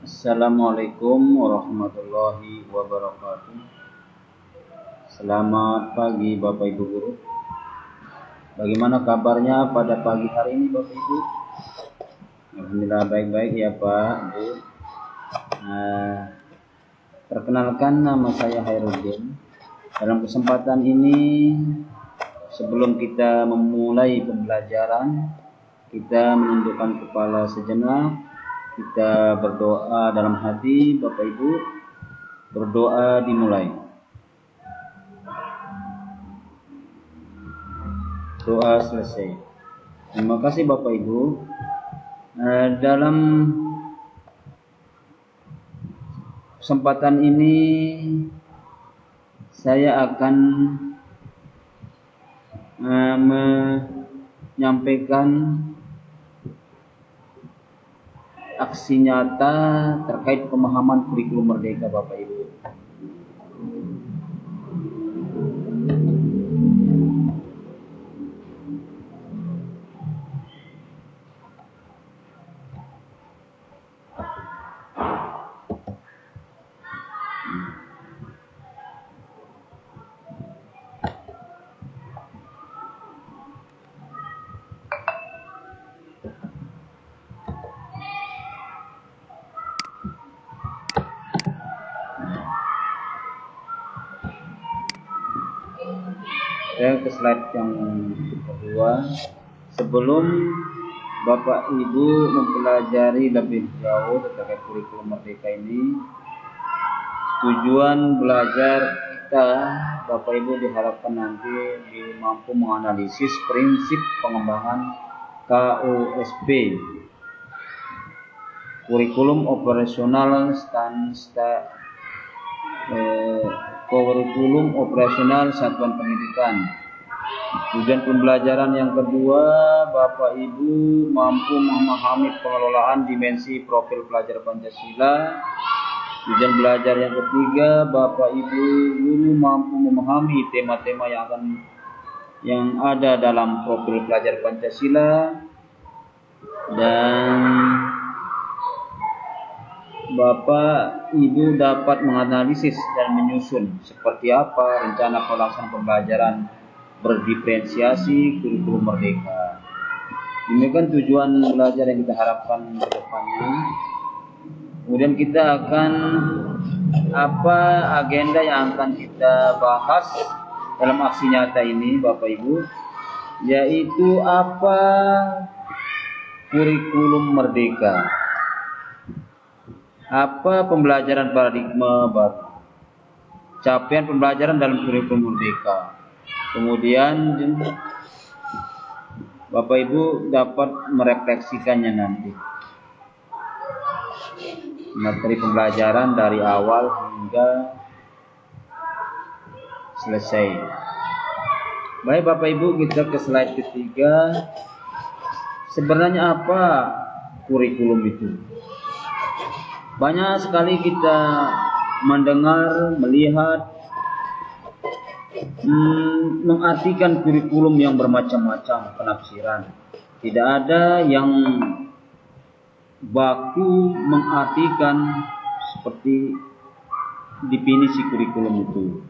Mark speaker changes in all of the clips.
Speaker 1: Assalamualaikum warahmatullahi wabarakatuh. Selamat pagi Bapak Ibu Guru. Bagaimana kabarnya pada pagi hari ini Bapak Ibu? Alhamdulillah baik-baik ya Pak Bu. Perkenalkan, nama saya Hairudin. Dalam kesempatan ini, sebelum kita memulai pembelajaran, kita menundukkan kepala sejenak. Kita berdoa dalam hati, Bapak Ibu. Berdoa dimulai. Doa selesai. Terima kasih Bapak Ibu. Dalam kesempatan ini saya akan menyampaikan aksi nyata terkait pemahaman kurikulum merdeka Bapak Ibu. Saya ke slide yang kedua. Sebelum Bapak Ibu mempelajari lebih jauh terkait kurikulum merdeka ini, tujuan belajar kita Bapak Ibu diharapkan nanti mampu menganalisis prinsip pengembangan KOSP, kurikulum operasional kurikulum operasional satuan pendidikan. Tujuan pembelajaran yang kedua, Bapak Ibu mampu memahami pengelolaan dimensi profil pelajar Pancasila. Tujuan belajar yang ketiga, Bapak Ibu guru mampu memahami tema-tema yang ada dalam profil pelajar Pancasila, dan Bapak Ibu dapat menganalisis dan menyusun seperti apa rencana pelaksanaan pembelajaran berdiferensiasi kurikulum merdeka. Demikian tujuan belajar yang kita harapkan ke depannya. Kemudian kita akan apa agenda yang akan kita bahas dalam aksi nyata ini Bapak Ibu, yaitu apa kurikulum merdeka. Apa pembelajaran paradigma baru, capaian pembelajaran dalam kurikulum merdeka. Kemudian Bapak Ibu dapat merefleksikannya nanti, materi pembelajaran dari awal hingga selesai. Baik Bapak Ibu, kita ke slide ketiga. Sebenarnya apa kurikulum itu? Banyak sekali kita mendengar, melihat, mengartikan kurikulum yang bermacam-macam penafsiran. Tidak ada yang baku mengartikan seperti definisi kurikulum itu.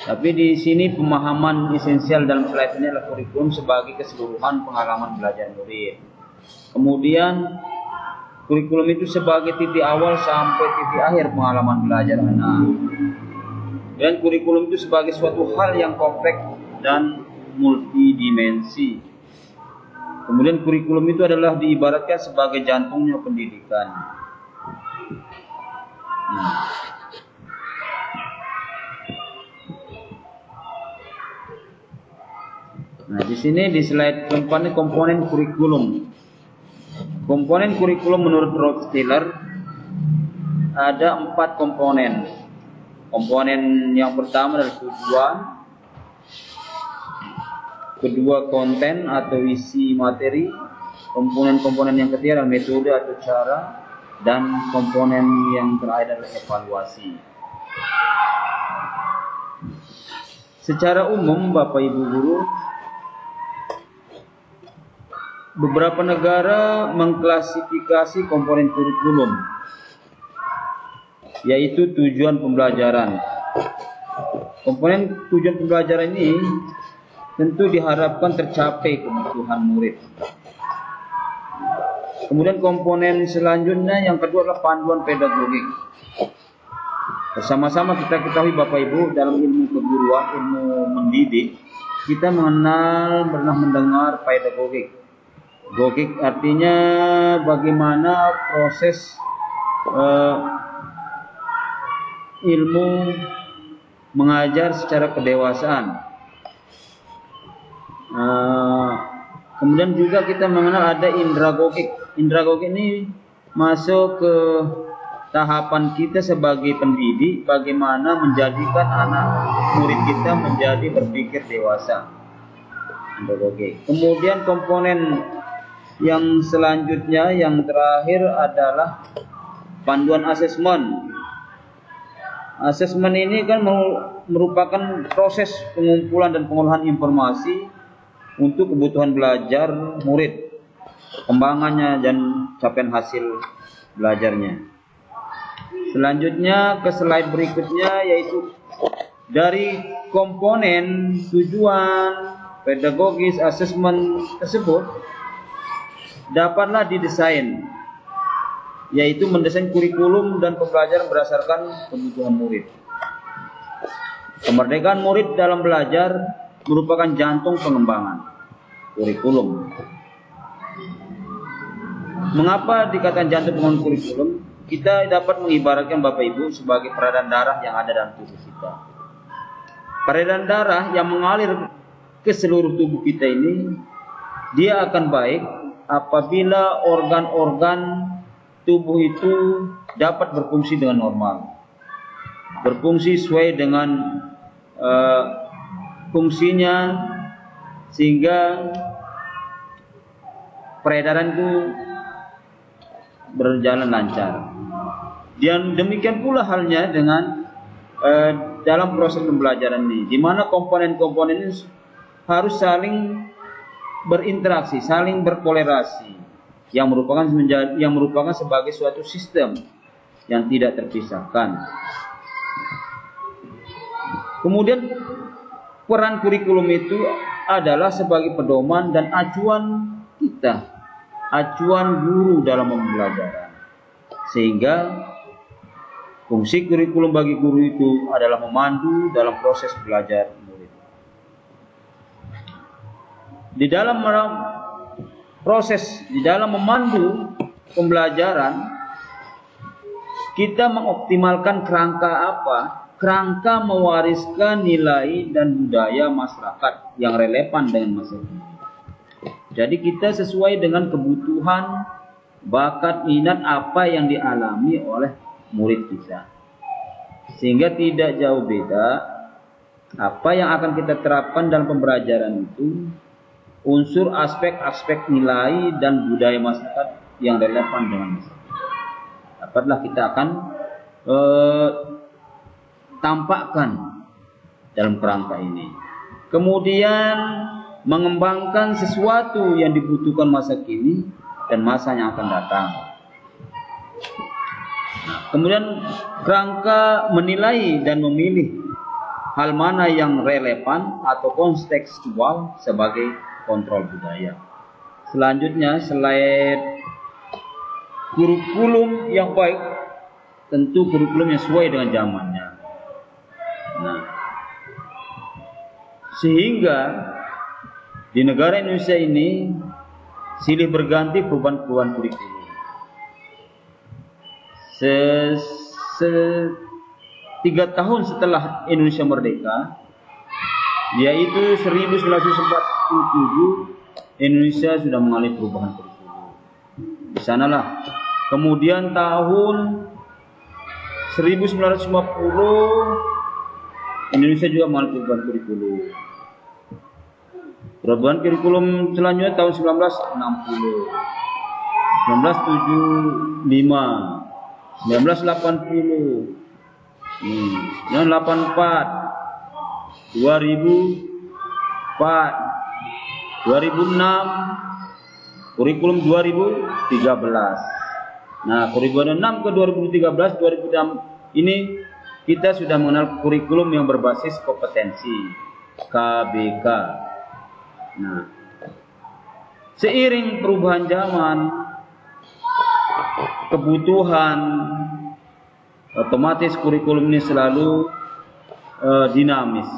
Speaker 1: Tapi di sini pemahaman esensial dalam slide ini adalah kurikulum sebagai keseluruhan pengalaman belajar murid. Kemudian kurikulum itu sebagai titik awal sampai titik akhir pengalaman belajar anak. Dan kurikulum itu sebagai suatu hal yang kompleks dan multidimensi. Kemudian kurikulum itu adalah diibaratkan sebagai jantungnya pendidikan. Nah, di sini di slide keempat ini komponen kurikulum. Komponen kurikulum menurut Rockefeller ada 4 komponen. Komponen yang pertama adalah tujuan, kedua konten atau isi materi, komponen yang ketiga adalah metode atau cara, dan komponen yang terakhir adalah evaluasi. Secara umum Bapak Ibu guru, beberapa negara mengklasifikasi komponen kurikulum yaitu tujuan pembelajaran. Komponen tujuan pembelajaran ini tentu diharapkan tercapai kebutuhan murid. Kemudian komponen selanjutnya yang kedua adalah panduan pedagogik. Bersama-sama kita ketahui Bapak Ibu, dalam ilmu keguruan, ilmu mendidik, kita pernah mendengar pedagogik. Pedagogik artinya bagaimana proses ilmu mengajar secara kedewasaan. Kemudian juga kita mengenal ada indragogik. Indragogik ini masuk ke tahapan kita sebagai pendidik, bagaimana menjadikan anak murid kita menjadi berpikir dewasa. Indragogik. Kemudian komponen yang selanjutnya, yang terakhir adalah panduan asesmen. Asesmen ini kan merupakan proses pengumpulan dan pengolahan informasi untuk kebutuhan belajar murid, perkembangannya dan capaian hasil belajarnya. Selanjutnya ke slide berikutnya, yaitu dari komponen tujuan pedagogis asesmen tersebut dapatlah didesain, yaitu mendesain kurikulum dan pembelajaran berdasarkan kebutuhan murid. Kemerdekaan murid dalam belajar merupakan jantung pengembangan kurikulum. Mengapa dikatakan jantung pengembangan kurikulum? Kita dapat mengibaratkan Bapak Ibu sebagai peredaran darah yang ada dalam tubuh kita. Peredaran darah yang mengalir ke seluruh tubuh kita ini, dia akan baik apabila organ-organ tubuh itu dapat berfungsi dengan normal, berfungsi sesuai dengan fungsinya, sehingga peredaran itu berjalan lancar. Dan demikian pula halnya dengan dalam proses pembelajaran ini, di mana komponen-komponen ini harus saling berinteraksi, saling berkolerasi, yang merupakan sebagai suatu sistem yang tidak terpisahkan. Kemudian peran kurikulum itu adalah sebagai pedoman dan acuan kita, acuan guru dalam pembelajaran, sehingga fungsi kurikulum bagi guru itu adalah memandu dalam proses belajar murid. Di dalam memandu pembelajaran, kita mengoptimalkan kerangka apa? Kerangka mewariskan nilai dan budaya masyarakat yang relevan dengan masa kini. Jadi kita sesuai dengan kebutuhan, bakat, minat apa yang dialami oleh murid kita. Sehingga tidak jauh beda apa yang akan kita terapkan dalam pembelajaran itu, unsur aspek-aspek nilai dan budaya masyarakat yang relevan dengan masyarakat. Dapatlah kita akan tampakkan dalam kerangka ini. Kemudian mengembangkan sesuatu yang dibutuhkan masa kini dan masa yang akan datang. Nah, kemudian kerangka menilai dan memilih hal mana yang relevan atau kontekstual sebagai kontrol budaya. Selanjutnya, slide kurikulum yang baik, tentu kurikulum yang sesuai dengan zamannya. Nah, sehingga di negara Indonesia ini silih berganti perubahan-perubahan kurikulum. 3 tahun setelah Indonesia merdeka, yaitu 1947, Indonesia sudah mengalami perubahan kurikulum. Di sanalah kemudian tahun 1950 Indonesia juga mengalami perubahan kurikulum. Perubahan kurikulum selanjutnya tahun 1960, 1975, 1980, 1984, 2004, 2006, kurikulum 2013. Nah, kurikulum 6 ke 2013, ini kita sudah mengenal kurikulum yang berbasis kompetensi, KBK. Nah, seiring perubahan zaman, kebutuhan, otomatis kurikulum ini selalu dinamis.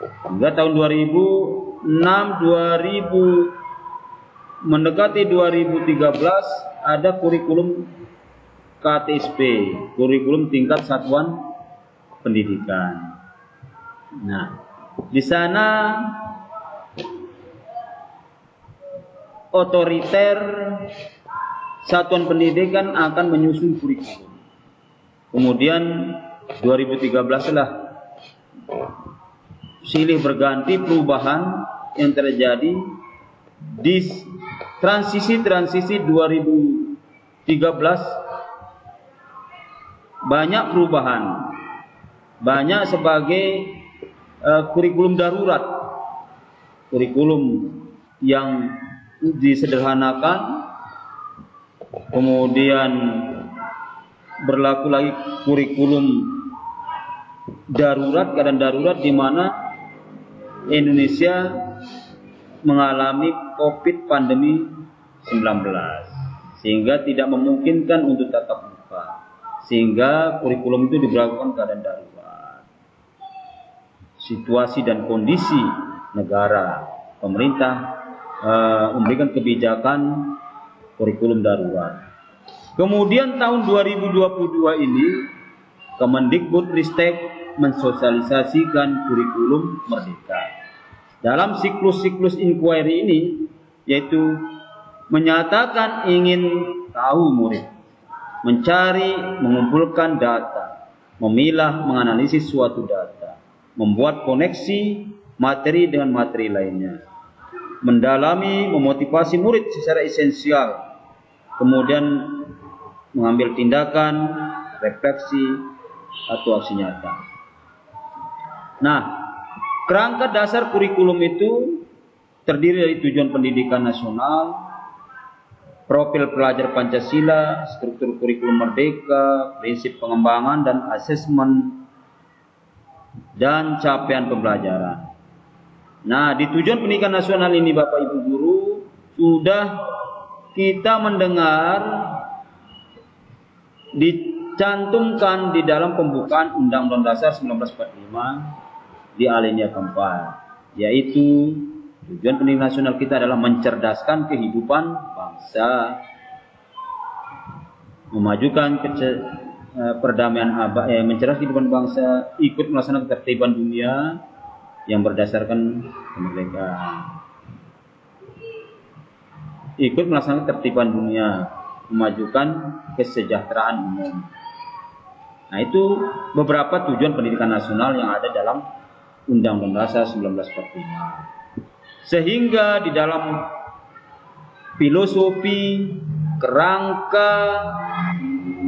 Speaker 1: Hingga tahun 2006, 2000 mendekati 2013 ada kurikulum KTSP, kurikulum tingkat satuan pendidikan. Nah, di sana otoriter satuan pendidikan akan menyusun kurikulum. Kemudian 2013 lah silih berganti perubahan yang terjadi di transisi 2013. Banyak perubahan, banyak sebagai kurikulum darurat, kurikulum yang disederhanakan, kemudian berlaku lagi kurikulum darurat, keadaan darurat di mana Indonesia mengalami COVID pandemi 19 sehingga tidak memungkinkan untuk tatap muka, sehingga kurikulum itu diberlakukan keadaan darurat. Situasi dan kondisi negara, pemerintah memberikan kebijakan kurikulum darurat. Kemudian tahun 2022 ini Kemendikbudristek mensosialisasikan kurikulum merdeka. Dalam siklus-siklus inquiry ini, yaitu menyatakan ingin tahu murid, mencari, mengumpulkan data, memilah, menganalisis suatu data, membuat koneksi materi dengan materi lainnya, mendalami, memotivasi murid secara esensial, kemudian mengambil tindakan, refleksi, atau aksi nyata. Nah, kerangka dasar kurikulum itu terdiri dari tujuan pendidikan nasional, profil pelajar Pancasila, struktur kurikulum merdeka, prinsip pengembangan dan asesmen, dan capaian pembelajaran. Nah, di tujuan pendidikan nasional ini Bapak Ibu Guru, sudah kita mendengar dicantumkan di dalam pembukaan Undang-Undang Dasar 1945 di alinea keempat, yaitu tujuan pendidikan nasional kita adalah mencerdaskan kehidupan bangsa, memajukan perdamaian mencerdaskan kehidupan bangsa, ikut melaksanakan ketertiban dunia yang berdasarkan kemerdekaan, ikut melaksanakan ketertiban dunia, memajukan kesejahteraan umum. Nah, itu beberapa tujuan pendidikan nasional yang ada dalam Undang-Undang Dasar 1945. Sehingga di dalam filosofi, kerangka,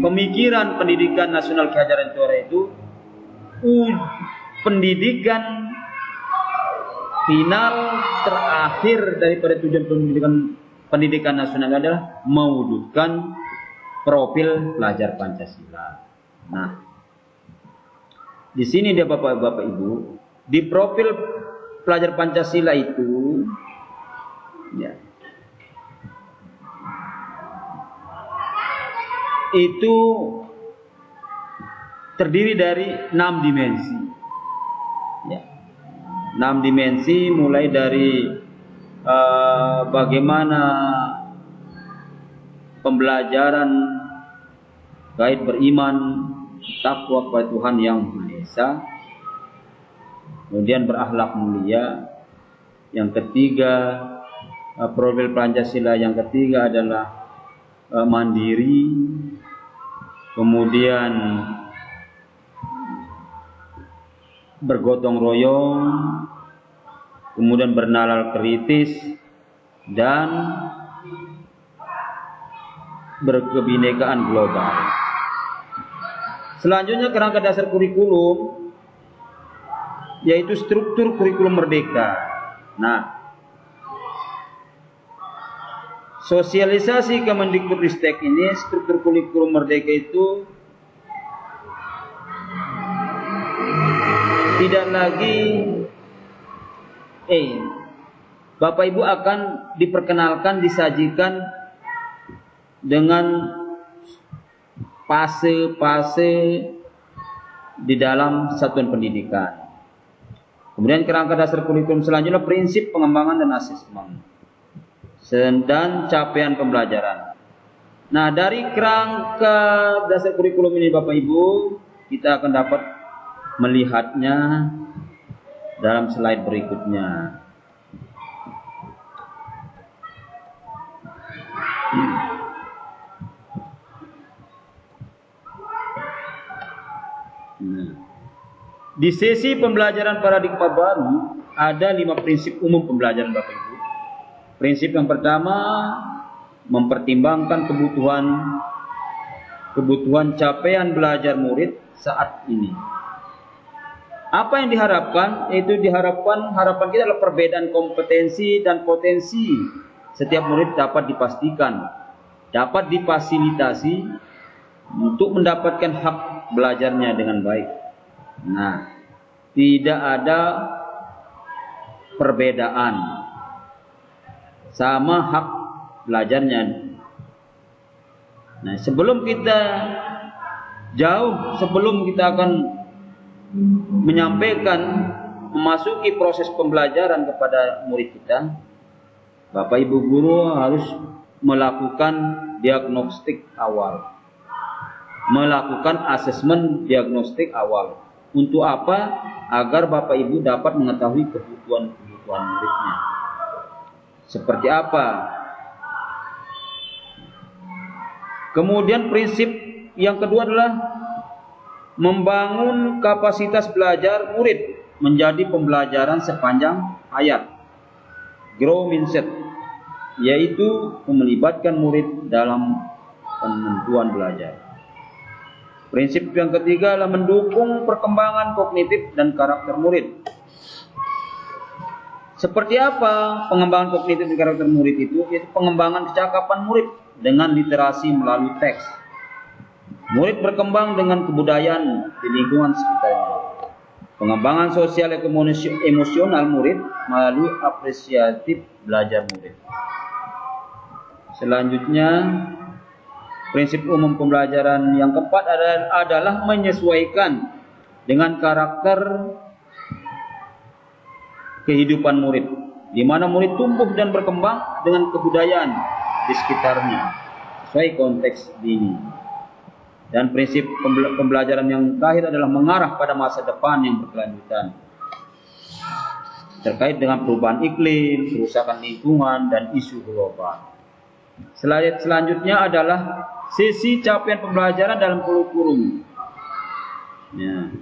Speaker 1: pemikiran pendidikan nasional Ki Hajar Dewantara itu, pendidikan final terakhir daripada tujuan pendidikan nasional adalah mewujudkan profil pelajar Pancasila. Nah, di sini dia Bapak Ibu, di profil pelajar Pancasila itu, ya, itu terdiri dari 6 dimensi. Ya. 6 dimensi mulai dari bagaimana pembelajaran kait beriman, takwa kepada Tuhan Yang Maha Esa, kemudian berakhlak mulia. Yang ketiga, profil Pancasila yang ketiga adalah mandiri, kemudian bergotong royong, kemudian bernalar kritis, dan berkebinekaan global. Selanjutnya kerangka dasar kurikulum, yaitu struktur kurikulum merdeka. Nah, sosialisasi Kemendikbudristek ini, struktur kurikulum merdeka itu tidak lagi Bapak Ibu akan diperkenalkan, disajikan dengan fase-fase di dalam satuan pendidikan. Kemudian kerangka dasar kurikulum selanjutnya prinsip pengembangan dan asesmen dan capaian pembelajaran. Nah, dari kerangka dasar kurikulum ini Bapak Ibu, kita akan dapat melihatnya dalam slide berikutnya. Di sesi pembelajaran paradigma baru ada 5 prinsip umum pembelajaran Bapak Ibu. Prinsip yang pertama, mempertimbangkan kebutuhan capaian belajar murid saat ini. Apa yang diharapkan? Itu harapan kita adalah perbedaan kompetensi dan potensi setiap murid dapat dipastikan, dapat difasilitasi untuk mendapatkan hak belajarnya dengan baik. Nah, tidak ada perbedaan sama hak belajarnya. Nah, sebelum kita akan menyampaikan, memasuki proses pembelajaran kepada murid kita, Bapak Ibu guru harus melakukan diagnostik awal, melakukan asesmen diagnostik awal. Untuk apa? Agar Bapak Ibu dapat mengetahui kebutuhan muridnya. Seperti apa? Kemudian prinsip yang kedua adalah membangun kapasitas belajar murid menjadi pembelajaran sepanjang hayat. Grow mindset, yaitu melibatkan murid dalam penentuan belajar. Prinsip yang ketiga adalah mendukung perkembangan kognitif dan karakter murid. Seperti apa pengembangan kognitif dan karakter murid itu? Yaitu pengembangan kecakapan murid dengan literasi melalui teks. Murid berkembang dengan kebudayaan di lingkungan sekitarnya. Pengembangan sosial emosional murid melalui apresiatif belajar murid. Selanjutnya, prinsip umum pembelajaran yang keempat adalah menyesuaikan dengan karakter kehidupan murid, di mana murid tumbuh dan berkembang dengan kebudayaan di sekitarnya sesuai konteks ini. Dan prinsip pembelajaran yang terakhir adalah mengarah pada masa depan yang berkelanjutan terkait dengan perubahan iklim, kerusakan lingkungan, dan isu global. Selanjutnya adalah sesi capaian pembelajaran dalam kurikulum. Ya.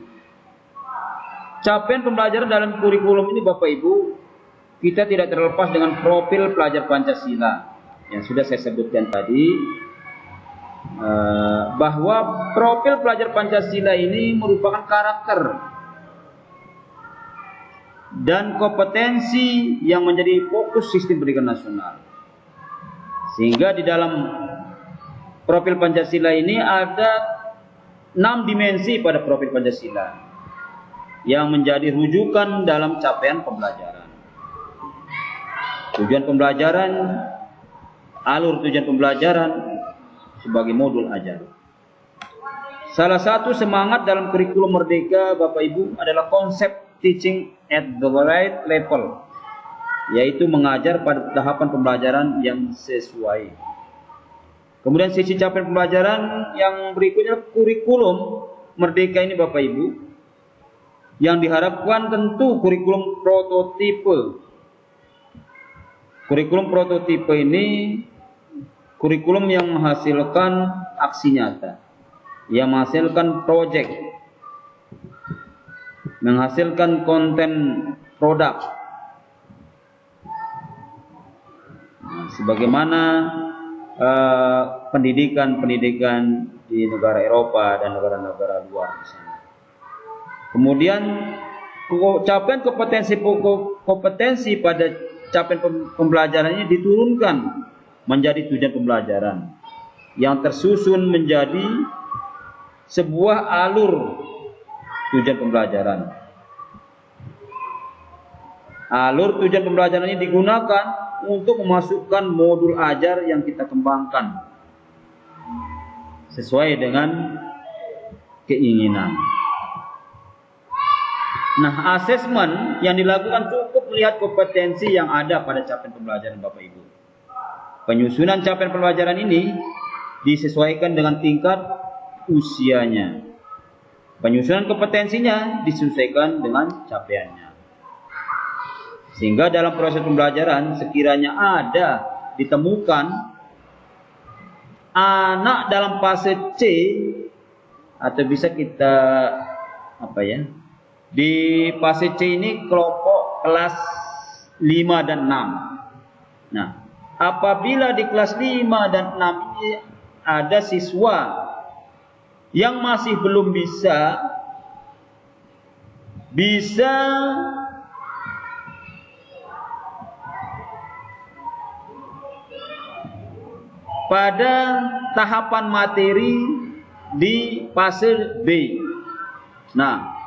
Speaker 1: Capaian pembelajaran dalam kurikulum ini Bapak Ibu, kita tidak terlepas dengan profil pelajar Pancasila yang sudah saya sebutkan tadi, bahwa profil pelajar Pancasila ini merupakan karakter dan kompetensi yang menjadi fokus sistem pendidikan nasional. Sehingga di dalam profil Pancasila ini ada 6 dimensi pada profil Pancasila yang menjadi rujukan dalam capaian pembelajaran. Tujuan pembelajaran, alur tujuan pembelajaran sebagai modul ajar. Salah satu semangat dalam kurikulum Merdeka Bapak Ibu adalah konsep teaching at the right level, yaitu mengajar pada tahapan pembelajaran yang sesuai. Kemudian sisi capaian pembelajaran yang berikutnya kurikulum Merdeka ini Bapak Ibu, yang diharapkan tentu kurikulum prototipe. Kurikulum prototipe ini kurikulum yang menghasilkan aksi nyata, yang menghasilkan proyek, menghasilkan konten produk. Sebagaimana pendidikan di negara Eropa dan negara-negara luar di sana. Kemudian capaian kompetensi pada capaian pembelajaran ini diturunkan menjadi tujuan pembelajaran yang tersusun menjadi sebuah alur tujuan pembelajaran. Alur tujuan pembelajaran ini digunakan untuk memasukkan modul ajar yang kita kembangkan sesuai dengan keinginan. Nah, asesmen yang dilakukan cukup melihat kompetensi yang ada pada capaian pembelajaran Bapak Ibu. Penyusunan capaian pembelajaran ini disesuaikan dengan tingkat usianya. Penyusunan kompetensinya disesuaikan dengan capaiannya. Sehingga dalam proses pembelajaran sekiranya ada ditemukan anak dalam fase C, atau bisa kita di fase C ini kelompok kelas 5 dan 6. Nah, apabila di kelas 5 dan 6 ini ada siswa yang masih belum bisa pada tahapan materi di fase B. Nah,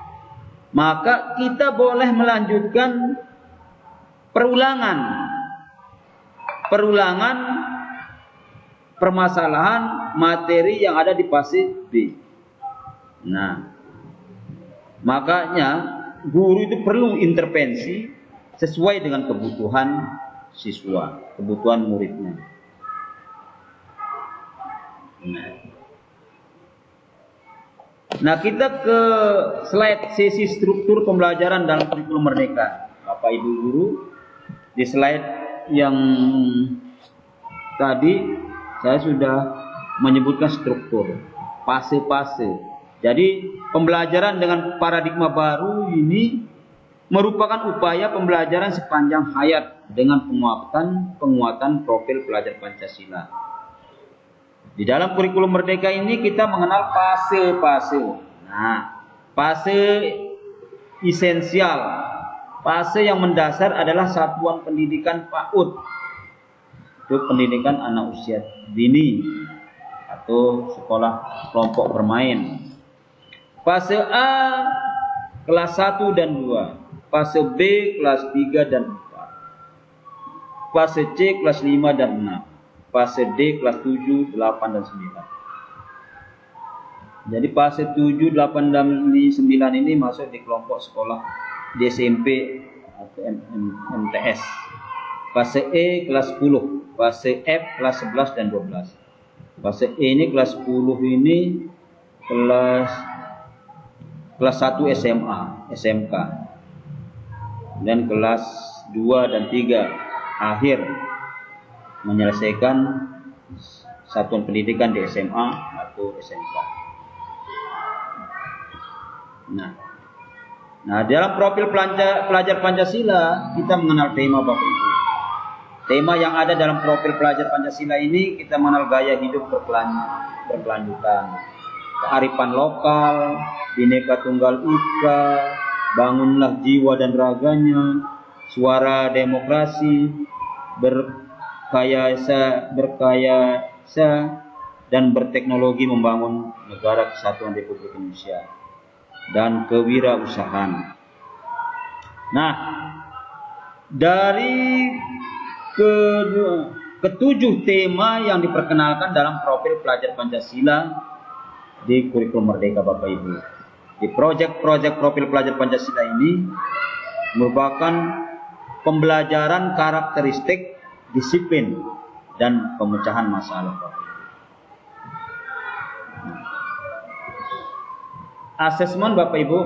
Speaker 1: maka kita boleh melanjutkan perulangan permasalahan materi yang ada di fase B. Nah, makanya guru itu perlu intervensi sesuai dengan kebutuhan siswa, kebutuhan muridnya. Nah, kita ke slide sesi struktur pembelajaran dalam kurikulum Merdeka. Bapak Ibu guru, di slide yang tadi saya sudah menyebutkan struktur, fase-fase. Jadi pembelajaran dengan paradigma baru ini merupakan upaya pembelajaran sepanjang hayat dengan penguatan profil pelajar Pancasila. Di dalam kurikulum Merdeka ini kita mengenal fase-fase. Nah, fase esensial, fase yang mendasar adalah satuan pendidikan PAUD. Itu pendidikan anak usia dini atau sekolah kelompok bermain. Fase A kelas 1 dan 2. Fase B kelas 3 dan 4. Fase C kelas 5 dan 6. Fase D kelas 7, 8 dan 9. Jadi fase 7, 8 dan 9 ini masuk di kelompok sekolah di SMP atau MTS. Fase E kelas 10, fase F kelas 11 dan 12. Fase E ini kelas 10 ini kelas 1 SMA, SMK. Dan kelas 2 dan 3 akhir menyelesaikan satuan pendidikan di SMA atau SMK. Nah, dalam profil pelajar Pancasila kita mengenal tema Bapak Ibu. Tema yang ada dalam profil pelajar Pancasila ini kita mengenal gaya hidup berkelanjutan, kearifan lokal, Bhinneka Tunggal Ika, bangunlah jiwa dan raganya, suara demokrasi, berkaya dan berteknologi membangun negara kesatuan Republik Indonesia, dan kewirausahaan. Nah, dari ketujuh tema yang diperkenalkan dalam profil pelajar Pancasila di kurikulum Merdeka Bapak Ibu, di proyek-proyek profil pelajar Pancasila ini merupakan pembelajaran karakteristik, disiplin, dan pemecahan masalah. Asesmen Bapak Ibu,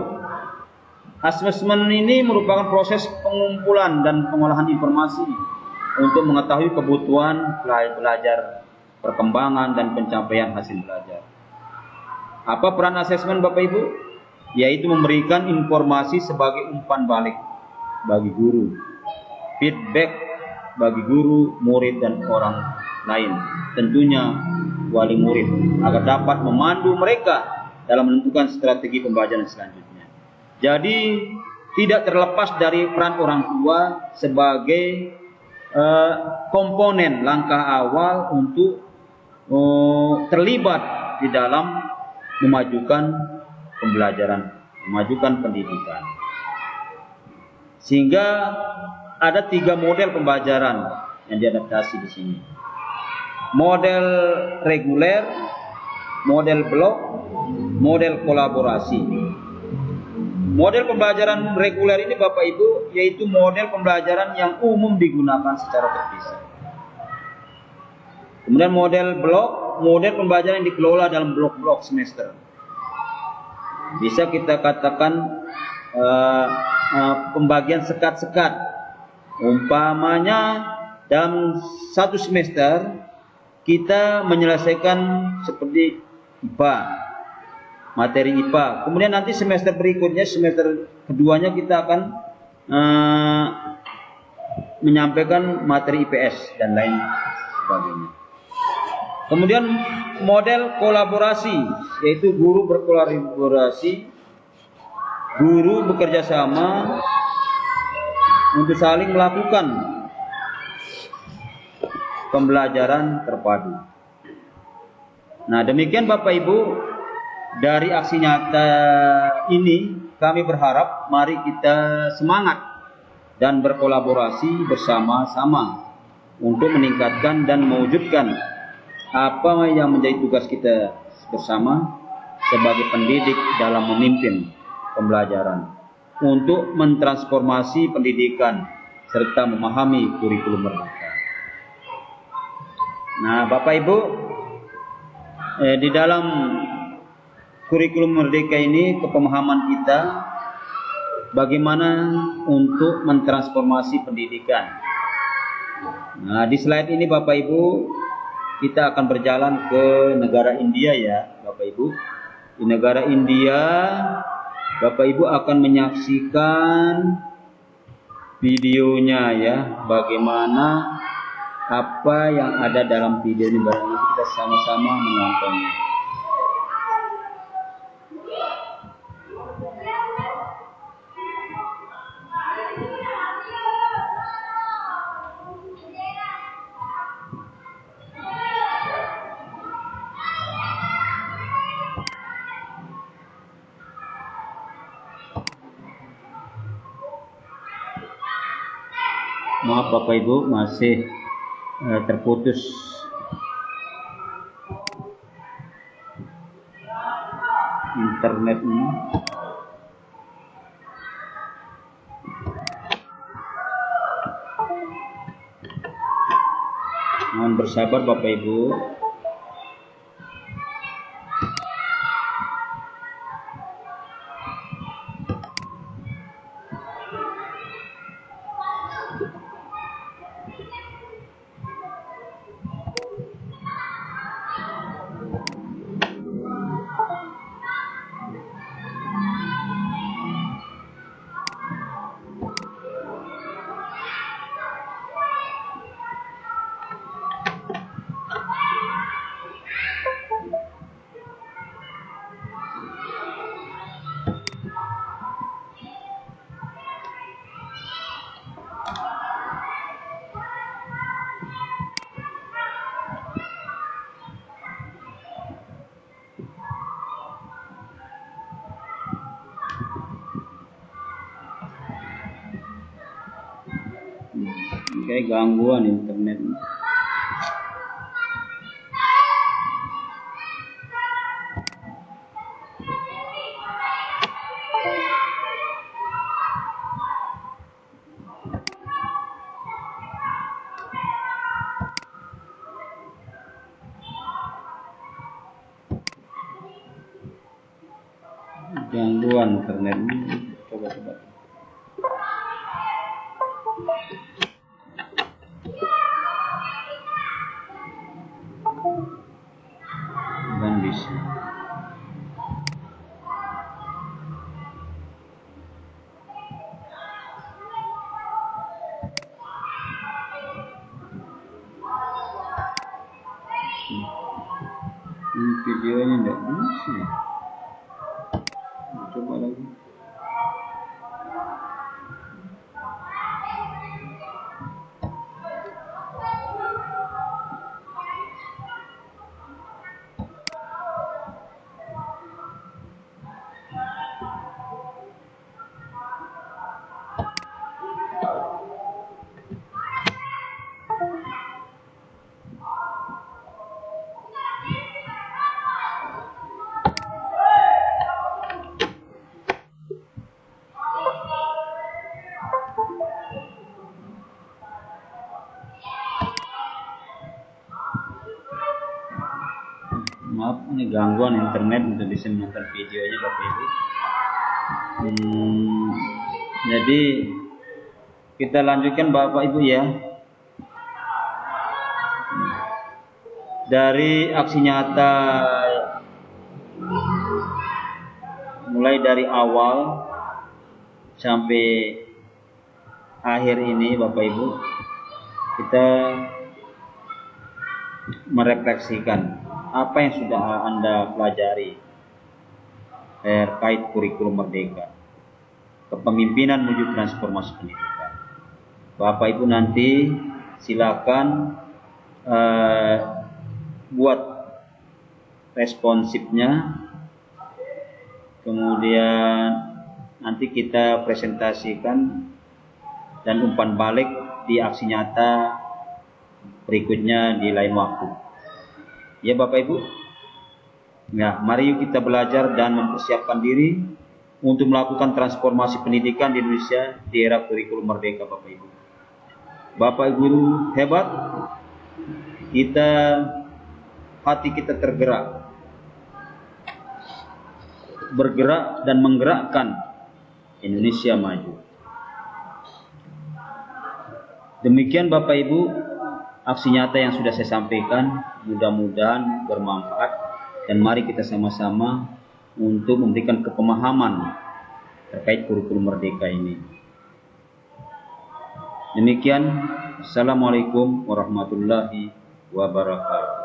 Speaker 1: asesmen ini merupakan proses pengumpulan dan pengolahan informasi untuk mengetahui kebutuhan belajar, perkembangan, dan pencapaian hasil belajar. Apa peran asesmen Bapak Ibu? Yaitu memberikan informasi sebagai umpan balik bagi guru, feedback bagi guru, murid, dan orang lain, tentunya wali murid, agar dapat memandu mereka dalam menentukan strategi pembelajaran selanjutnya. Jadi tidak terlepas dari peran orang tua sebagai komponen langkah awal untuk terlibat di dalam memajukan pembelajaran memajukan pendidikan. Sehingga ada 3 model pembelajaran yang diadaptasi di sini. Model reguler, model blok, model kolaborasi. Model pembelajaran reguler ini Bapak Ibu yaitu model pembelajaran yang umum digunakan secara terpisah. Kemudian model blok, model pembelajaran yang dikelola dalam blok-blok semester. Bisa kita katakan pembagian sekat-sekat. Umpamanya dalam 1 semester kita menyelesaikan seperti IPA, materi IPA. Kemudian nanti semester berikutnya, semester keduanya kita akan menyampaikan materi IPS dan lain sebagainya. Kemudian model kolaborasi, yaitu guru berkolaborasi, guru bekerja sama untuk saling melakukan pembelajaran terpadu. Nah, demikian Bapak Ibu, dari aksi nyata ini kami berharap mari kita semangat dan berkolaborasi bersama-sama untuk meningkatkan dan mewujudkan apa yang menjadi tugas kita bersama sebagai pendidik dalam memimpin pembelajaran untuk mentransformasi pendidikan serta memahami kurikulum merdeka. Nah, Bapak Ibu, di dalam kurikulum merdeka ini kepemahaman kita bagaimana untuk mentransformasi pendidikan. Nah, di slide ini Bapak Ibu kita akan berjalan ke negara India ya Bapak Ibu. Di negara India Bapak Ibu akan menyaksikan videonya ya, bagaimana apa yang ada dalam video ini. Barangkali kita sama-sama menontonnya. Maaf Bapak Ibu, masih terputus internetnya. Mohon bersabar Bapak Ibu. Kayak gangguan internet. Gangguan internet. Coba. Dan bisa. Ini videonya enggak bisa. Coba lagi. gangguan internet untuk bisa menonton videonya Bapak Ibu. Jadi kita lanjutkan Bapak Ibu ya. Dari aksi nyata mulai dari awal sampai akhir ini Bapak Ibu, kita merefleksikan apa yang sudah Anda pelajari terkait kurikulum Merdeka, kepemimpinan menuju transformasi pendidikan. Bapak Ibu nanti silakan buat responsifnya, kemudian nanti kita presentasikan dan umpan balik di aksi nyata berikutnya di lain waktu. Ya Bapak Ibu. Nah, mari yuk kita belajar dan mempersiapkan diri untuk melakukan transformasi pendidikan di Indonesia di era kurikulum merdeka Bapak Ibu. Bapak Ibu hebat. Hati kita tergerak. Bergerak dan menggerakkan Indonesia maju. Demikian Bapak Ibu, aksi nyata yang sudah saya sampaikan, mudah-mudahan bermanfaat dan mari kita sama-sama untuk memberikan kepemahaman terkait kurikulum merdeka ini. Demikian, Assalamualaikum warahmatullahi wabarakatuh.